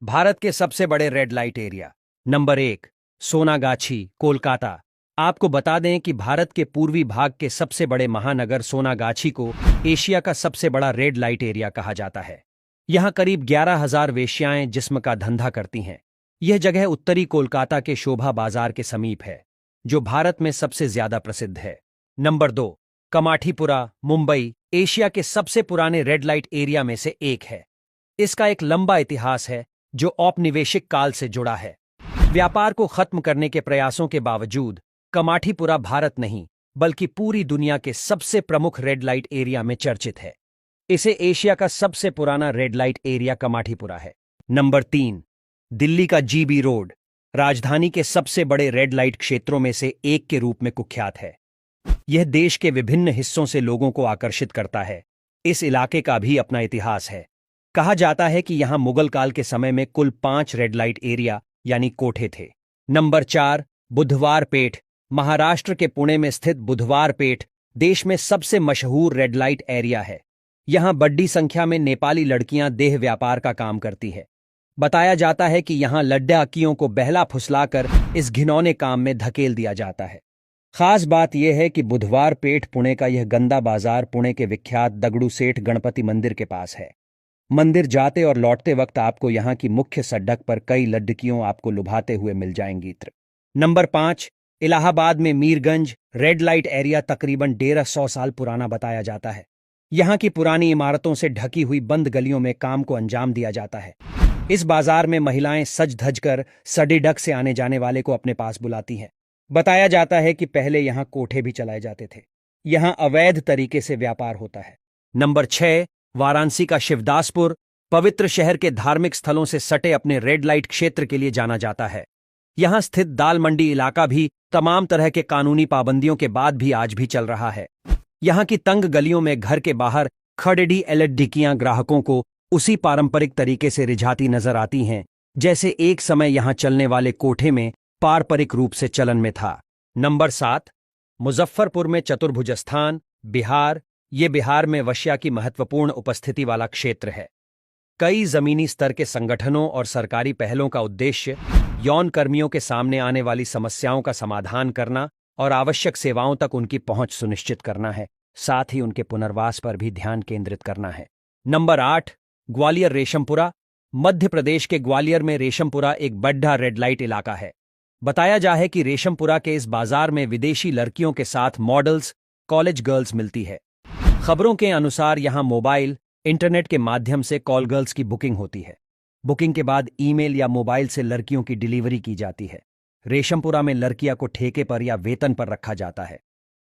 भारत के सबसे बड़े red light area. Number 1, Sonagachi, Kolkata. आपको बता दें कि भारत के पूर्वी भाग के सबसे बड़े महानगर सोनागाछी को एशिया का सबसे बड़ा रेड लाइट एरिया कहा जाता है। यहां करीब 11,000 वेश्याएं जिस्म का धंधा करती हैं। यह जगह उत्तरी कोलकाता के शोभा बाजार के समीप है, जो भारत में सबसे ज्यादा प्रसिद्ध है। नंबर 2, कमाठीपुरा, मुंबई, एशिया के सबसे पुराने रेड लाइट एरिया में से एक है। इसका एक लंबा इतिहास है जो औपनिवेशिक काल से जुड़ा है। व्यापार को खत्म करने के प्रयासों के बावजूद कमाठीपुरा भारत नहीं बल्कि पूरी दुनिया के सबसे प्रमुख रेड लाइट एरिया में चर्चित है। इसे एशिया का सबसे पुराना रेड लाइट एरिया कमाठीपुरा है। नंबर 3, दिल्ली का जीबी रोड, राजधानी के सबसे बड़े रेड लाइट क्षेत्रों में से एक के रूप में कुख्यात है। यह देश के विभिन्न हिस्सों से लोगों को आकर्षित करता है। इस इलाके का भी अपना इतिहास है। कहा जाता है कि यहां मुगल काल के समय में कुल 5 रेड लाइट एरिया यानी कोठे थे। नंबर 4, बुधवार पेठ, महाराष्ट्र के पुणे में स्थित बुधवार पेठ देश में सबसे मशहूर रेड लाइट एरिया है। यहां बड़ी संख्या में नेपाली लड़कियां देह व्यापार का काम करती है। बताया जाता है कि यहां लड्डाकियों को बहला फुसलाकर इस घिनौने काम में धकेल दिया जाता है। खास बात यह है कि बुधवार पेठ पुणे का यह गंदा बाजार पुणे के विख्यात दगड़ू सेठ गणपति मंदिर के पास है। मंदिर जाते और लौटते वक्त आपको यहां की मुख्य सड़क पर कई लड़कियों आपको लुभाते हुए मिल जाएंगी। नंबर 5, इलाहाबाद में मीरगंज रेड लाइट एरिया तकरीबन 150 साल पुराना बताया जाता है। यहां की पुरानी इमारतों से ढकी हुई बंद गलियों में काम को अंजाम दिया जाता है। इस बाजार में महिलाएं सज धज कर सड़ी डक से आने जाने वाले को अपने पास बुलाती हैं। बताया जाता है कि पहले यहां कोठे भी चलाए जाते थे। यहां अवैध तरीके से व्यापार होता है। नंबर 6, वाराणसी का शिवदासपुर, पवित्र शहर के धार्मिक स्थलों से सटे अपने रेड लाइट क्षेत्र के लिए जाना जाता है। यहां स्थित दाल मंडी इलाका भी तमाम तरह के कानूनी पाबंदियों के बाद भी आज भी चल रहा है। यहां की तंग गलियों में घर के बाहर खड़ी एलईडी ग्राहकों को उसी पारंपरिक तरीके से रिझाती नजर आती हैं जैसे एक समय यहां चलने वाले कोठे में पारंपरिक रूप से चलन में था। नंबर 7, मुजफ्फरपुर में चतुर्भुज स्थान, बिहार। ये बिहार में वश्या की महत्वपूर्ण उपस्थिति वाला क्षेत्र है। कई जमीनी स्तर के संगठनों और सरकारी पहलों का उद्देश्य यौन कर्मियों के सामने आने वाली समस्याओं का समाधान करना और आवश्यक सेवाओं तक उनकी पहुंच सुनिश्चित करना है, साथ ही उनके पुनर्वास पर भी ध्यान केंद्रित करना है। नंबर 8, ग्वालियर रेशमपुरा, मध्य प्रदेश के ग्वालियर में रेशमपुरा एक बड़ा रेड लाइट इलाका है। बताया जाए कि रेशमपुरा के इस बाजार में विदेशी लड़कियों के साथ मॉडल्स, कॉलेज गर्ल्स मिलती है। खबरों के अनुसार यहां मोबाइल, इंटरनेट के माध्यम से कॉल गर्ल्स की बुकिंग होती है। बुकिंग के बाद ईमेल या मोबाइल से लड़कियों की डिलीवरी की जाती है। रेशमपुरा में लड़कियां को ठेके पर या वेतन पर रखा जाता है।